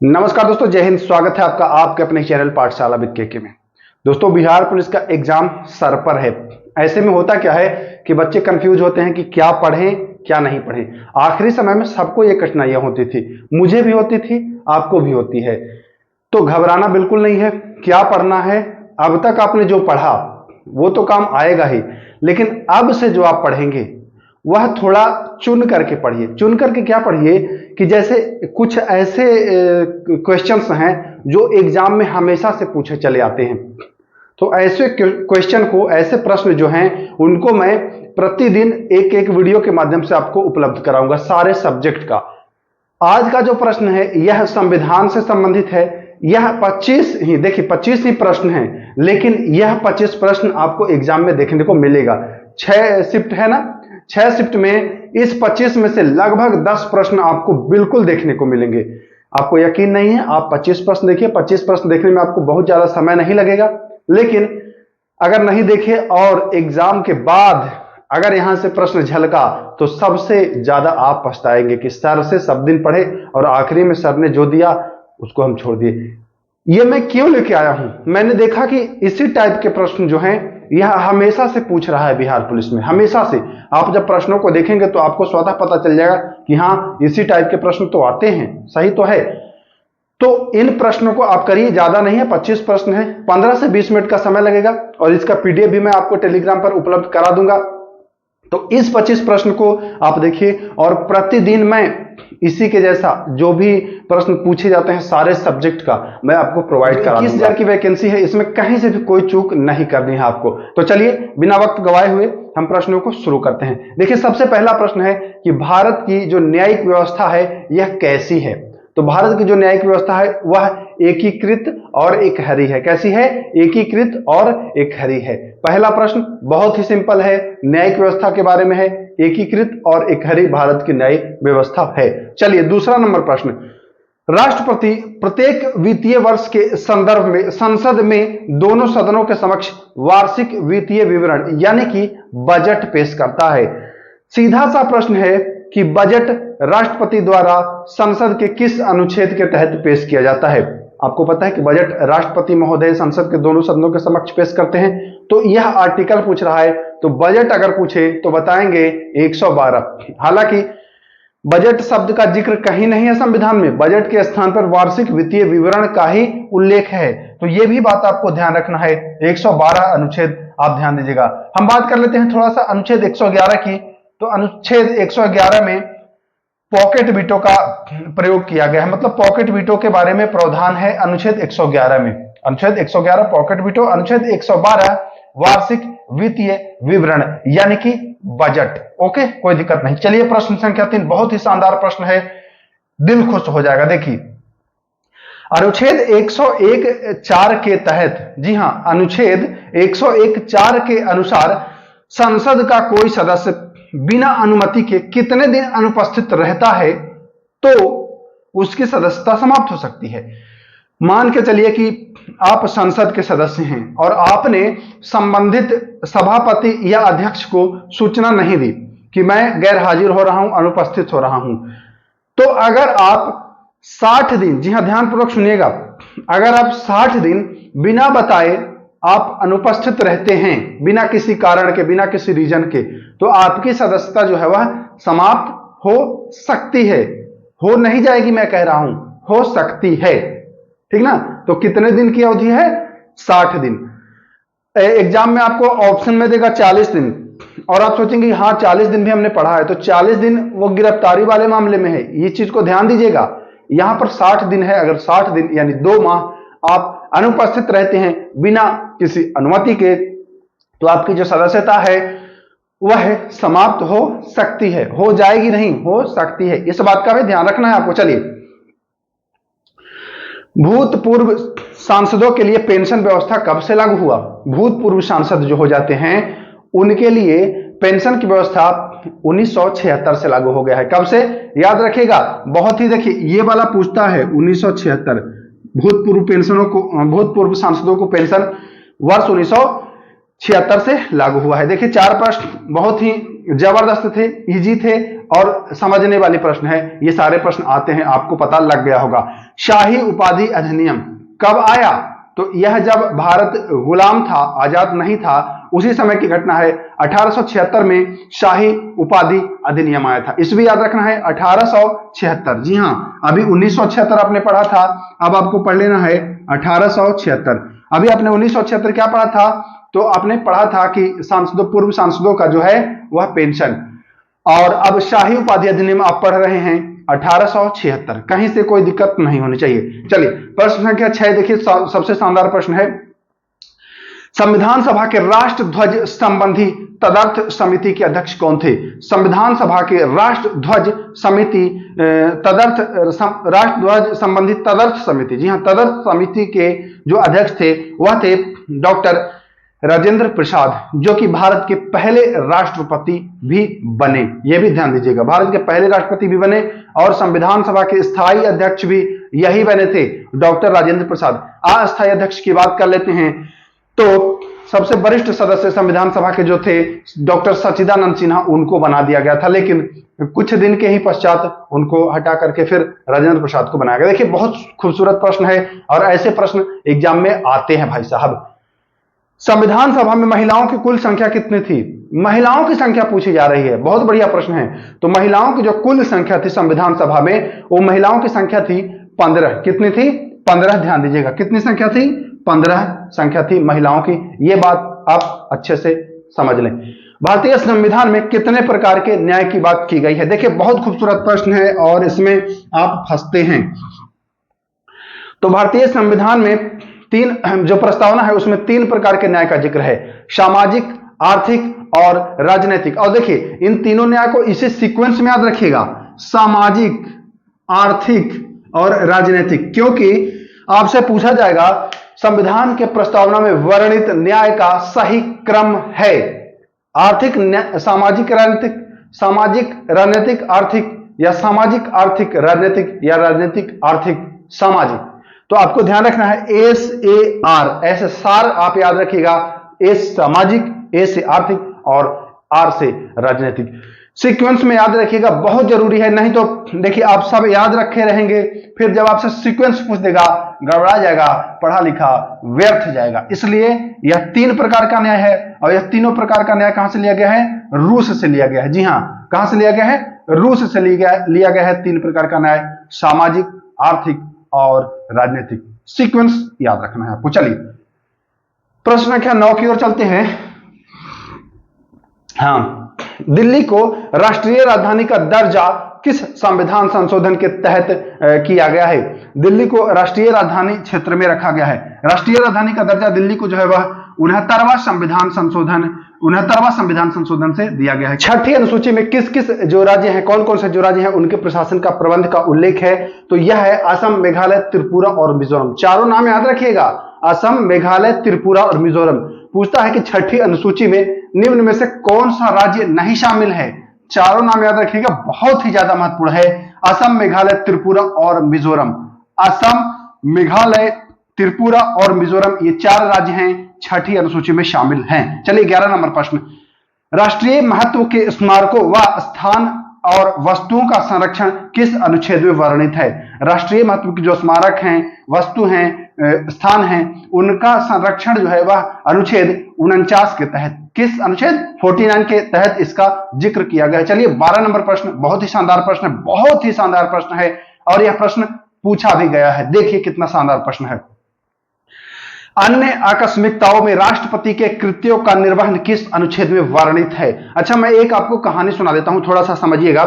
नमस्कार दोस्तों, जय हिंद। स्वागत है आपका आपके अपने चैनल पाठशाला विद केके में। दोस्तों, बिहार पुलिस का एग्जाम सर पर है। ऐसे में होता क्या है कि बच्चे कंफ्यूज होते हैं कि क्या पढ़ें क्या नहीं पढ़ें। आखिरी समय में सबको ये कठिनाइयां होती थी, मुझे भी होती थी, आपको भी होती है। तो घबराना बिल्कुल नहीं है। क्या पढ़ना है, अब तक आपने जो पढ़ा वो तो काम आएगा ही, लेकिन अब से जो आप पढ़ेंगे वह थोड़ा चुन करके पढ़िए। चुन करके क्या पढ़िए कि जैसे कुछ ऐसे क्वेश्चंस हैं जो एग्जाम में हमेशा से पूछे चले आते हैं। तो ऐसे क्वेश्चन को, ऐसे प्रश्न जो हैं उनको मैं प्रतिदिन एक एक वीडियो के माध्यम से आपको उपलब्ध कराऊंगा, सारे सब्जेक्ट का। आज का जो प्रश्न है यह संविधान से संबंधित है। यह 25 ही, देखिए 25 ही प्रश्न हैं, लेकिन यह 25 प्रश्न आपको एग्जाम में देखने को मिलेगा। 6 शिफ्ट है ना, 6 शिफ्ट में इस 25 में से लगभग 10 प्रश्न आपको बिल्कुल देखने को मिलेंगे। आपको यकीन नहीं है, आप 25 प्रश्न देखिए। 25 प्रश्न देखने में आपको बहुत ज्यादा समय नहीं लगेगा, लेकिन अगर नहीं देखे और एग्जाम के बाद अगर यहां से प्रश्न झलका तो सबसे ज्यादा आप पछताएंगे कि सर से सब दिन पढ़े और आखिरी में सर ने जो दिया उसको हम छोड़ दिए। ये मैं क्यों लेके आया हूं, मैंने देखा कि इसी टाइप के प्रश्न जो हैं यह हमेशा से पूछ रहा है बिहार पुलिस में, हमेशा से। आप जब प्रश्नों को देखेंगे तो आपको स्वतः पता चल जाएगा कि हाँ, इसी टाइप के प्रश्न तो आते हैं, सही तो है। तो इन प्रश्नों को आप करिए, ज्यादा नहीं है, 25 प्रश्न है, 15 से 20 मिनट का समय लगेगा और इसका पीडीएफ भी मैं आपको टेलीग्राम पर उपलब्ध करा दूंगा। तो इस 25 प्रश्न को आप देखिए और प्रतिदिन मैं इसी के जैसा जो भी प्रश्न पूछे जाते हैं सारे सब्जेक्ट का मैं आपको प्रोवाइड करा दूंगा। 21,000 की वैकेंसी है, इसमें कहीं से भी कोई चूक नहीं करनी है आपको। तो चलिए बिना वक्त गवाए हुए हम प्रश्नों को शुरू करते हैं। देखिए, सबसे पहला प्रश्न है कि भारत की जो न्यायिक व्यवस्था है यह कैसी है। तो भारत की जो न्यायिक व्यवस्था है वह एकीकृत और एकहरी है। कैसी है? एकीकृत और एकहरी है। पहला प्रश्न बहुत ही सिंपल है, न्यायिक व्यवस्था के बारे में है, एकीकृत और एकहरी भारत की न्यायिक व्यवस्था है। चलिए दूसरा नंबर प्रश्न, राष्ट्रपति प्रत्येक वित्तीय वर्ष के संदर्भ में संसद में दोनों सदनों के समक्ष वार्षिक वित्तीय विवरण यानी कि बजट पेश करता है। सीधा सा प्रश्न है कि बजट राष्ट्रपति द्वारा संसद के किस अनुच्छेद के तहत पेश किया जाता है। आपको पता है कि बजट राष्ट्रपति महोदय संसद के दोनों सदनों के समक्ष पेश करते हैं। तो यह आर्टिकल पूछ रहा है, तो बजट अगर पूछे तो बताएंगे 112। हालांकि बजट शब्द का जिक्र कहीं नहीं है संविधान में, बजट के स्थान पर वार्षिक वित्तीय विवरण का ही उल्लेख है। तो यह भी बात आपको ध्यान रखना है। 112 अनुच्छेद आप ध्यान दीजिएगा। हम बात कर लेते हैं थोड़ा सा अनुच्छेद 111 की। तो अनुच्छेद 111 में पॉकेट वीटो का प्रयोग किया गया है, मतलब पॉकेट वीटो के बारे में प्रावधान है अनुच्छेद 111 में। अनुच्छेद 111 पॉकेट वीटो, अनुच्छेद 112 वार्षिक वित्तीय विवरण यानी कि बजट। ओके, कोई दिक्कत नहीं। चलिए प्रश्न संख्या 3, बहुत ही शानदार प्रश्न है, दिल खुश हो जाएगा। देखिए, अनुच्छेद 101(4) के तहत, जी हां, अनुच्छेद 101(4) के अनुसार संसद का कोई सदस्य बिना अनुमति के कितने दिन अनुपस्थित रहता है तो उसकी सदस्यता समाप्त हो सकती है। मान के चलिए कि आप संसद के सदस्य हैं और आपने संबंधित सभापति या अध्यक्ष को सूचना नहीं दी कि मैं गैर हाजिर हो रहा हूं, अनुपस्थित हो रहा हूं। तो अगर आप 60 दिन, जी हां ध्यानपूर्वक सुनिएगा, अगर आप 60 दिन बिना बताए आप अनुपस्थित रहते हैं, बिना किसी कारण के, बिना किसी रीजन के, तो आपकी सदस्यता जो है वह समाप्त हो सकती है। हो नहीं जाएगी, मैं कह रहा हूं, हो सकती है, ठीक ना। तो कितने दिन की अवधि है? 60 दिन। एग्जाम में आपको ऑप्शन में देगा 40 दिन, और आप सोचेंगे हाँ 40 दिन भी हमने पढ़ा है, तो 40 दिन वो गिरफ्तारी वाले मामले में है, ये चीज को ध्यान दीजिएगा। यहां पर 60 दिन है, अगर 60 दिन यानी 2 माह आप अनुपस्थित रहते हैं बिना किसी अनुमति के, तो आपकी जो सदस्यता है वह समाप्त हो सकती है। हो जाएगी नहीं, हो सकती है, इस बात का भी ध्यान रखना है आपको। चलिए, भूतपूर्व सांसदों के लिए पेंशन व्यवस्था कब से लागू हुआ? भूतपूर्व सांसद जो हो जाते हैं उनके लिए पेंशन की व्यवस्था 1976 से लागू हो गया है। कब से? याद रखिएगा, बहुत ही, देखिए ये वाला पूछता है 1976, भूतपूर्व पेंशनों को, भूतपूर्व सांसदों को पेंशन वर्ष 1976 से लागू हुआ है। देखिए 4 प्रश्न बहुत ही जबरदस्त थे, इजी थे और समझने वाले प्रश्न है। ये सारे प्रश्न आते हैं, आपको पता लग गया होगा। शाही उपाधि अधिनियम कब आया? तो यह जब भारत गुलाम था, आजाद नहीं था, उसी समय की घटना है। 1876 में शाही उपाधि अधिनियम आया था। इसलिए याद रखना है 1876। जी हां, अभी 1976 आपने पढ़ा था, अब आपको पढ़ लेना है 1876। अभी आपने 1976 क्या पढ़ा था? तो आपने पढ़ा था कि सांसदों, पूर्व सांसदों का जो है वह पेंशन, और अब शाही उपाधि अधिनियम आप पढ़ रहे हैं 1876। कहीं से कोई दिक्कत नहीं होनी चाहिए। चलिए प्रश्न संख्या 6 देखिए, सबसे शानदार प्रश्न है। संविधान सभा के राष्ट्र ध्वज संबंधी तदर्थ समिति के अध्यक्ष कौन थे? संविधान सभा के राष्ट्र ध्वज समिति राष्ट्र ध्वज संबंधी तदर्थ समिति, जी हां, तदर्थ समिति के जो अध्यक्ष थे वह थे डॉक्टर राजेंद्र प्रसाद, जो कि भारत के पहले राष्ट्रपति भी बने। यह भी ध्यान दीजिएगा, भारत के पहले राष्ट्रपति भी बने और संविधान सभा के स्थायी अध्यक्ष भी यही बने थे, डॉक्टर राजेंद्र प्रसाद। अस्थायी अध्यक्ष की बात कर लेते हैं तो सबसे वरिष्ठ सदस्य संविधान सभा के जो थे डॉक्टर सच्चिदानंद सिन्हा, उनको बना दिया गया था, लेकिन कुछ दिन के ही पश्चात उनको हटा करके फिर राजेंद्र प्रसाद को बनाया गया। देखिए बहुत खूबसूरत प्रश्न है और ऐसे प्रश्न एग्जाम में आते हैं भाई साहब। संविधान सभा में महिलाओं की कुल संख्या कितनी थी? महिलाओं की संख्या पूछी जा रही है, बहुत बढ़िया प्रश्न है। तो महिलाओं की जो कुल संख्या थी संविधान सभा में, वो महिलाओं की संख्या थी 15। कितनी थी? 15। ध्यान दीजिएगा, कितनी संख्या थी? 15 संख्या थी महिलाओं की। यह बात आप अच्छे से समझ लें। भारतीय संविधान में कितने प्रकार के न्याय की बात की गई है? देखिए बहुत खूबसूरत प्रश्न है और इसमें आप फंसते हैं। तो भारतीय संविधान में तीन जो प्रस्तावना है उसमें 3 प्रकार के न्याय का जिक्र है, सामाजिक, आर्थिक और राजनीतिक। और देखिए इन तीनों न्याय को इसी सीक्वेंस में याद रखिएगा, सामाजिक, आर्थिक और राजनीतिक, क्योंकि आपसे पूछा जाएगा संविधान के प्रस्तावना में वर्णित न्याय का सही क्रम है आर्थिक, सामाजिक, राजनीतिक, सामाजिक, राजनीतिक, आर्थिक, या सामाजिक, आर्थिक, राजनीतिक, या राजनीतिक, आर्थिक, सामाजिक। तो आपको ध्यान रखना है SAR, ऐसे सार आप याद रखिएगा, S सामाजिक, A से आर्थिक और R से राजनीतिक। सीक्वेंस में याद रखिएगा, बहुत जरूरी है, नहीं तो देखिए आप सब याद रखे रहेंगे, फिर जब आपसे सीक्वेंस पूछ देगा गड़बड़ा जाएगा, पढ़ा लिखा व्यर्थ जाएगा। इसलिए यह 3 प्रकार का न्याय है और यह तीनों प्रकार का न्याय कहां से लिया गया है? रूस से लिया गया है। जी हां, कहां से लिया गया है? रूस से लिया गया है 3 प्रकार का न्याय, सामाजिक, आर्थिक और राजनीतिक। सीक्वेंस याद रखना है आपको। चलिए प्रश्न संख्या 9 की ओर चलते हैं। हाँ, दिल्ली को राष्ट्रीय राजधानी का दर्जा किस संविधान संशोधन के तहत किया गया है? दिल्ली को राष्ट्रीय राजधानी क्षेत्र में रखा गया है। राष्ट्रीय राजधानी का दर्जा दिल्ली को जो है वह 69वां संविधान संशोधन से दिया गया है। 6ठी अनुसूची में किस किस जो राज्य हैं, कौन कौन से जो राज्य हैं उनके प्रशासन का प्रबंध का उल्लेख है? तो यह है असम, मेघालय, त्रिपुरा और मिजोरम। चारों नाम याद रखिएगा, असम, मेघालय, त्रिपुरा और मिजोरम। पूछता है कि 6ठी अनुसूची में निम्न में से कौन सा राज्य नहीं शामिल है? चारों नाम याद रखिएगा, बहुत ही ज्यादा महत्वपूर्ण है, असम, मेघालय, त्रिपुरा और मिजोरम। असम, मेघालय, त्रिपुरा और मिजोरम, ये 4 राज्य हैं 6ठी अनुसूची में शामिल हैं। चलिए 11 नंबर प्रश्न, राष्ट्रीय महत्व के स्मारकों व स्थान और वस्तुओं का संरक्षण किस अनुच्छेद में वर्णित है? राष्ट्रीय महत्व के जो स्मारक हैं, वस्तु हैं, स्थान हैं, उनका संरक्षण जो है वह अनुच्छेद 49 के तहत, किस अनुच्छेद? 49 के तहत इसका जिक्र किया गया है। चलिए 12 नंबर प्रश्न, बहुत ही शानदार प्रश्न है, बहुत ही शानदार प्रश्न है और यह प्रश्न पूछा भी गया है। देखिए कितना शानदार प्रश्न है। अन्य आकस्मिकताओं में राष्ट्रपति के कृत्यों का निर्वहन किस अनुच्छेद में वर्णित है? अच्छा, मैं एक आपको कहानी सुना देता हूं, थोड़ा सा समझिएगा।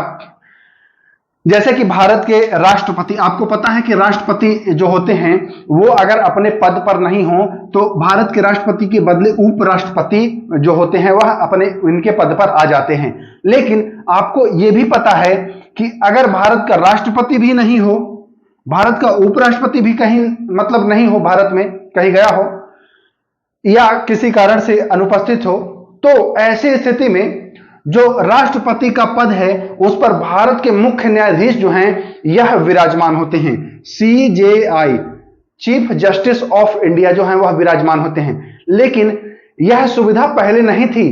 जैसे कि भारत के राष्ट्रपति, आपको पता है कि राष्ट्रपति जो होते हैं वो अगर अपने पद पर नहीं हो तो भारत के राष्ट्रपति के बदले उपराष्ट्रपति जो होते हैं वह अपने इनके पद पर आ जाते हैं। लेकिन आपको यह भी पता है कि अगर भारत का राष्ट्रपति भी नहीं हो, भारत का उपराष्ट्रपति भी कहीं मतलब नहीं हो, भारत में कहीं गया हो या किसी कारण से अनुपस्थित हो, तो ऐसी स्थिति में जो राष्ट्रपति का पद है उस पर भारत के मुख्य न्यायाधीश जो हैं यह विराजमान होते हैं। CJI, chief justice of India जो है वह विराजमान होते हैं। लेकिन यह सुविधा पहले नहीं थी,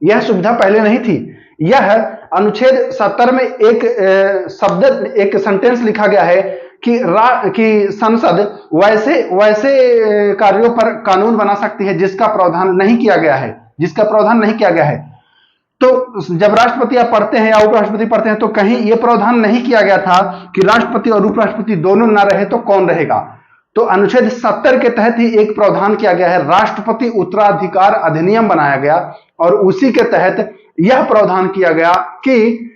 यह सुविधा पहले नहीं थी। यह अनुच्छेद 70 में एक शब्द, एक सेंटेंस लिखा गया है कि संसद वैसे कार्यों पर कानून बना सकती है जिसका प्रावधान नहीं किया गया है। तो जब राष्ट्रपति आप पढ़ते हैं या उपराष्ट्रपति पढ़ते हैं तो कहीं यह प्रावधान नहीं किया गया था कि राष्ट्रपति और उपराष्ट्रपति दोनों ना रहे तो कौन रहेगा। तो अनुच्छेद 70 के तहत ही एक प्रावधान किया गया है, राष्ट्रपति उत्तराधिकार अधिनियम बनाया गया और उसी के तहत यह प्रावधान किया गया कि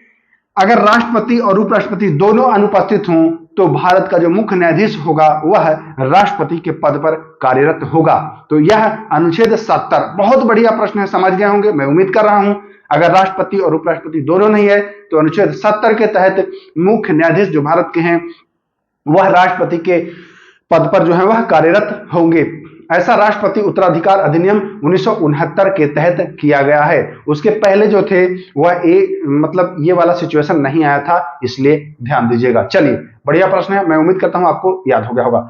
अगर राष्ट्रपति और उपराष्ट्रपति दोनों अनुपस्थित हों तो भारत का जो मुख्य न्यायाधीश होगा वह राष्ट्रपति के पद पर कार्यरत होगा। तो यह अनुच्छेद 70 बहुत बढ़िया प्रश्न है, समझ गए होंगे मैं उम्मीद कर रहा हूं। अगर राष्ट्रपति और उपराष्ट्रपति दोनों नहीं है तो अनुच्छेद 70 के तहत मुख्य न्यायाधीश जो भारत के हैं वह राष्ट्रपति के पद पर जो है वह कार्यरत होंगे। ऐसा राष्ट्रपति उत्तराधिकार अधिनियम 1969 के तहत किया गया है। उसके पहले जो थे वह मतलब ये वाला सिचुएशन नहीं आया था, इसलिए ध्यान दीजिएगा। चलिए बढ़िया प्रश्न है, मैं उम्मीद करता हूं आपको याद हो गया होगा।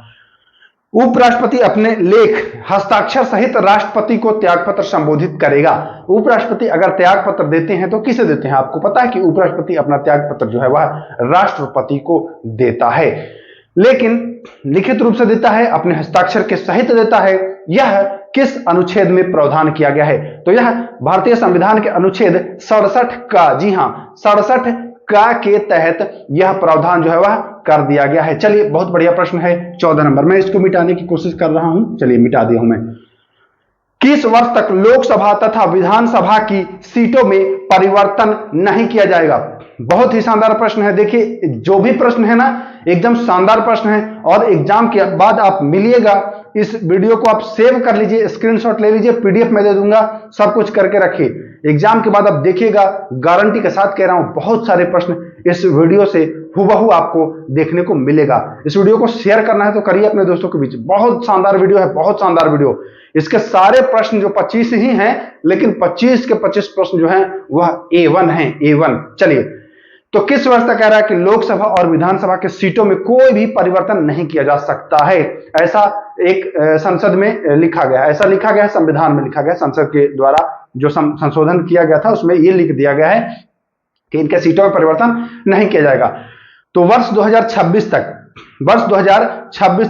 उपराष्ट्रपति अपने लेख हस्ताक्षर सहित राष्ट्रपति को त्यागपत्र संबोधित करेगा। उपराष्ट्रपति अगर त्यागपत्र देते हैं तो किसे देते हैं? आपको पता है कि उपराष्ट्रपति अपना त्यागपत्र जो है वह राष्ट्रपति को देता है, लेकिन लिखित रूप से देता है, अपने हस्ताक्षर के सहित देता है। यह किस अनुच्छेद में प्रावधान किया गया है? तो यह भारतीय संविधान के अनुच्छेद 67 का, जी हां 67 का के तहत यह प्रावधान जो है वह कर दिया गया है। चलिए बहुत बढ़िया प्रश्न है 14 नंबर, मैं इसको मिटाने की कोशिश कर रहा हूं, चलिए मिटा दिया हूं मैं। किस वर्ष तक लोकसभा तथा विधानसभा की सीटों में परिवर्तन नहीं किया जाएगा? बहुत ही शानदार प्रश्न है। देखिए जो भी प्रश्न है ना एकदम शानदार प्रश्न है, और एग्जाम के बाद आप मिलिएगा, इस वीडियो को आप सेव कर लीजिए, स्क्रीनशॉट ले लीजिए, पीडीएफ में दे दूंगा, सब कुछ करके रखिए। एग्जाम के बाद आप देखिएगा, गारंटी के साथ कह रहा हूं, बहुत सारे प्रश्न इस वीडियो से हुबहू आपको देखने को मिलेगा। इस वीडियो को शेयर करना है तो करिए अपने दोस्तों के बीच। बहुत शानदार वीडियो है, बहुत शानदार वीडियो। इसके सारे प्रश्न जो 25 ही हैं, लेकिन 25 के 25 प्रश्न जो हैं वह A1 हैं, A1। चलिए, तो किस वर्ष तक कह रहा है कि लोकसभा और विधानसभा के सीटों में कोई भी परिवर्तन नहीं किया जा सकता है? ऐसा एक संसद में लिखा गया है, ऐसा लिखा गया है, संविधान में लिखा गया है, संसद के द्वारा जो संशोधन किया गया था उसमें यह लिख दिया गया है कि इनके सीटों में परिवर्तन नहीं किया जाएगा। तो वर्ष 2026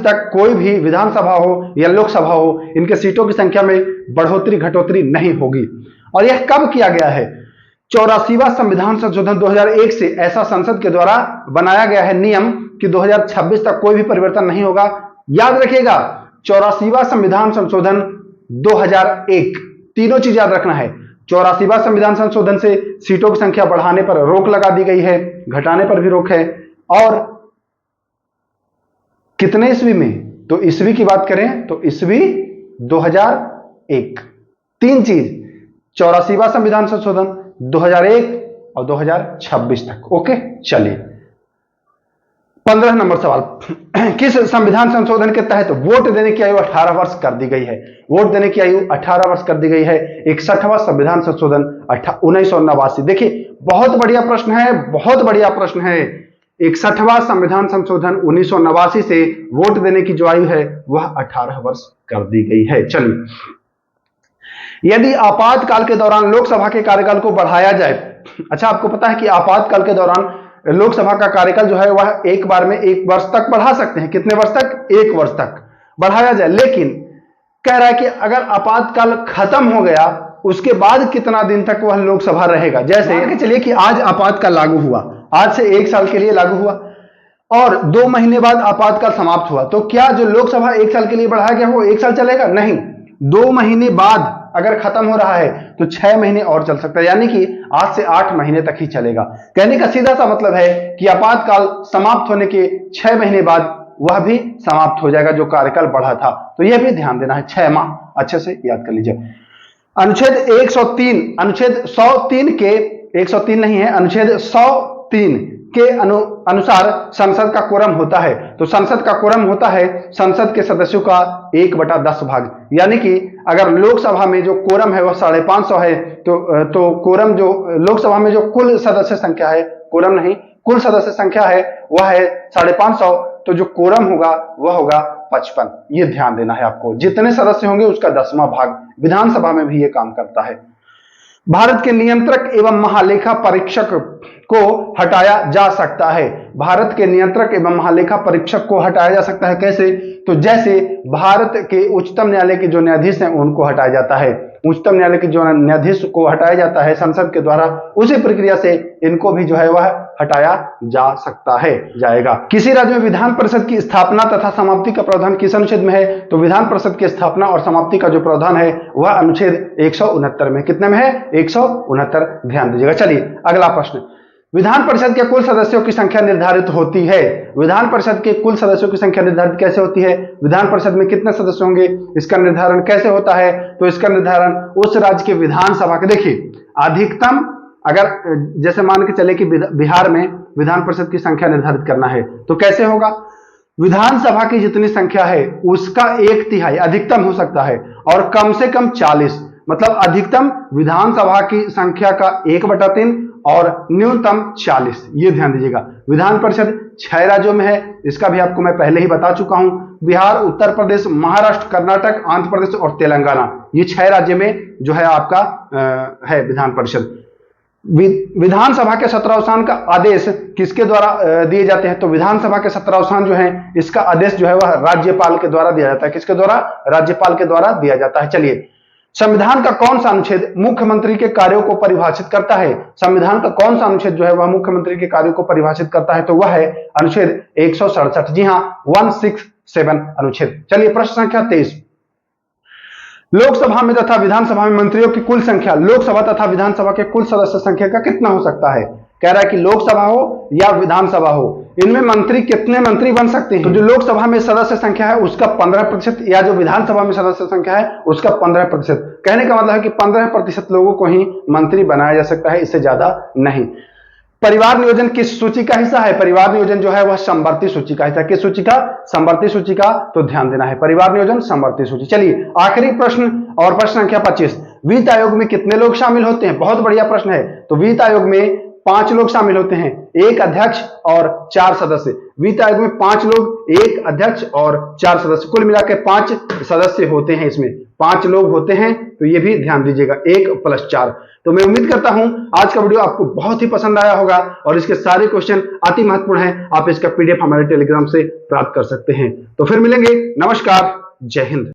तक कोई भी विधानसभा हो या लोकसभा हो, इनके सीटों की संख्या में बढ़ोतरी घटोतरी नहीं होगी। और यह कब किया गया है? 84वां संविधान संशोधन 2001 से ऐसा संसद के द्वारा बनाया गया है नियम कि 2026 तक कोई भी परिवर्तन नहीं होगा। याद रखिएगा, 84वां संविधान संशोधन 2001, तीनों चीज याद रखना है। 84वां संविधान संशोधन से सीटों की संख्या बढ़ाने पर रोक लगा दी गई है, घटाने पर भी रोक है। और कितने ईस्वी में? तो ईस्वी की बात करें तो ईस्वी 2001। तीन चीज, 84वां संविधान संशोधन, 2001 और 2026 तक। ओके, चलिए 15 नंबर सवाल। किस संविधान संशोधन के तहत वोट देने की आयु 18 वर्ष कर दी गई है? वोट देने की आयु 18 वर्ष कर दी गई है। 61वां संविधान संशोधन 1989। देखिए बहुत बढ़िया प्रश्न है, बहुत बढ़िया प्रश्न है। 61वां संविधान संशोधन 1989 से वोट देने की जो आयु है वह 18 वर्ष कर दी गई है। चलिए, यदि आपातकाल के दौरान लोकसभा के कार्यकाल को बढ़ाया जाए, अच्छा आपको पता है कि आपातकाल के दौरान लोकसभा का कार्यकाल जो है वह एक बार में 1 वर्ष तक बढ़ा सकते हैं। कितने वर्ष तक? 1 वर्ष तक बढ़ाया जाए। लेकिन कह रहा है कि अगर आपातकाल खत्म हो गया उसके बाद कितना दिन तक वह लोकसभा रहेगा। जैसे चलिए कि आज आपातकाल लागू हुआ, आज से 1 साल के लिए लागू हुआ और 2 महीने बाद आपातकाल समाप्त हुआ, तो क्या जो लोकसभा 1 साल के लिए बढ़ाया गया वो 1 साल चलेगा? नहीं, 2 महीने बाद अगर खत्म हो रहा है तो 6 महीने और चल सकता है, यानी कि आज से 8 महीने तक ही चलेगा। कहने का सीधा सा मतलब है कि आपातकाल समाप्त होने के 6 महीने बाद वह भी समाप्त हो जाएगा जो कार्यकाल बढ़ा था। तो यह भी ध्यान देना है, 6 माह, अच्छे से याद कर लीजिए। अनुच्छेद 103, अनुच्छेद 103 के 103 नहीं है, अनुच्छेद 103 के अनुसार संसद का कोरम होता है। तो संसद का कोरम होता है संसद के सदस्यों का 1/10 भाग, यानी कि अगर लोकसभा में जो कोरम है वह 550 है तो कोरम जो लोकसभा में जो कुल सदस्य संख्या है, कोरम नहीं, कुल सदस्य संख्या है वह है 550, तो जो कोरम होगा वह होगा 55। ये ध्यान देना है आपको, जितने सदस्य होंगे उसका 10वां भाग। विधानसभा में भी ये काम करता है। भारत के नियंत्रक एवं महालेखा परीक्षक को हटाया जा सकता है। भारत के नियंत्रक एवं महालेखा परीक्षक को हटाया जा सकता है कैसे? तो जैसे भारत के उच्चतम न्यायालय के जो न्यायाधीश हैं उनको हटाया जाता है, उच्चतम न्यायालय के जो न्यायाधीश को हटाया जाता है संसद के द्वारा, उसी प्रक्रिया से इनको भी जो है वह हटाया जा सकता है, जाएगा। किसी राज्य में विधान परिषद की स्थापना तथा समाप्ति का प्रावधान किस अनुच्छेद में है? तो विधान परिषद की स्थापना और समाप्ति का जो प्रावधान है वह अनुच्छेद 169 में। कितने में है? 169। ध्यान दीजिएगा। चलिए अगला प्रश्न, विधान परिषद के कुल सदस्यों की संख्या निर्धारित होती है। विधान परिषद के कुल सदस्यों की संख्या निर्धारित कैसे होती है? विधान परिषद में कितने सदस्य होंगे, इसका निर्धारण कैसे होता है? तो इसका निर्धारण उस राज्य के विधानसभा के, देखिए अधिकतम, अगर जैसे मान के चले कि बिहार में विधान परिषद की संख्या निर्धारित करना है तो कैसे होगा? विधानसभा की जितनी संख्या है उसका 1/3 अधिकतम हो सकता है और कम से कम 40, मतलब अधिकतम विधानसभा की संख्या का 1/3 और न्यूनतम 40। ये ध्यान दीजिएगा। विधान परिषद 6 राज्यों में है, इसका भी आपको मैं पहले ही बता चुका हूं। बिहार, उत्तर प्रदेश, महाराष्ट्र, कर्नाटक, आंध्र प्रदेश और तेलंगाना, ये 6 राज्य में जो है आपका है विधान परिषद। विधानसभा के सत्रावसान का आदेश किसके द्वारा दिए जाते हैं? तो विधानसभा के सत्रावसान जो है इसका आदेश जो है वह राज्यपाल के द्वारा दिया जाता है। किसके द्वारा? राज्यपाल के द्वारा दिया जाता है। चलिए, संविधान का कौन सा अनुच्छेद मुख्यमंत्री के कार्यों को परिभाषित करता है? संविधान का कौन सा अनुच्छेद जो है वह मुख्यमंत्री के कार्यों को परिभाषित करता है? तो वह है अनुच्छेद 167। जी हां, 167 अनुच्छेद। चलिए प्रश्न संख्या 23, लोकसभा में तथा विधानसभा में मंत्रियों की कुल संख्या लोकसभा तथा विधानसभा के कुल सदस्य संख्या का कितना हो सकता है? कह रहा है कि लोकसभा हो या विधानसभा हो, इनमें मंत्री कितने मंत्री बन सकते हैं? तो जो लोकसभा में सदस्य संख्या है उसका 15% या जो विधानसभा में सदस्य संख्या है उसका 15%। कहने का मतलब है कि 15% लोगों को ही मंत्री बनाया जा सकता है, इससे ज्यादा नहीं। परिवार नियोजन किस सूची का हिस्सा है? परिवार नियोजन जो है वह समवर्ती सूची का हिस्सा है। किस सूची का? समवर्ती सूची का। तो ध्यान देना है, परिवार नियोजन समवर्ती सूची। चलिए आखिरी प्रश्न और प्रश्न संख्या 25, वित्त आयोग में कितने लोग शामिल होते हैं? बहुत बढ़िया प्रश्न है। तो वित्त आयोग में 5 लोग शामिल होते हैं, 1 अध्यक्ष और 4 सदस्य। वित्त आयोग में 5 लोग, 1 अध्यक्ष और 4 सदस्य, कुल मिलाकर 5 सदस्य होते हैं। इसमें 5 लोग होते हैं, तो ये भी ध्यान दीजिएगा, 1 + 4। तो मैं उम्मीद करता हूं आज का वीडियो आपको बहुत ही पसंद आया होगा और इसके सारे क्वेश्चन अति महत्वपूर्ण हैं। आप इसका PDF हमारे टेलीग्राम से प्राप्त कर सकते हैं। तो फिर मिलेंगे। नमस्कार, जय हिंद।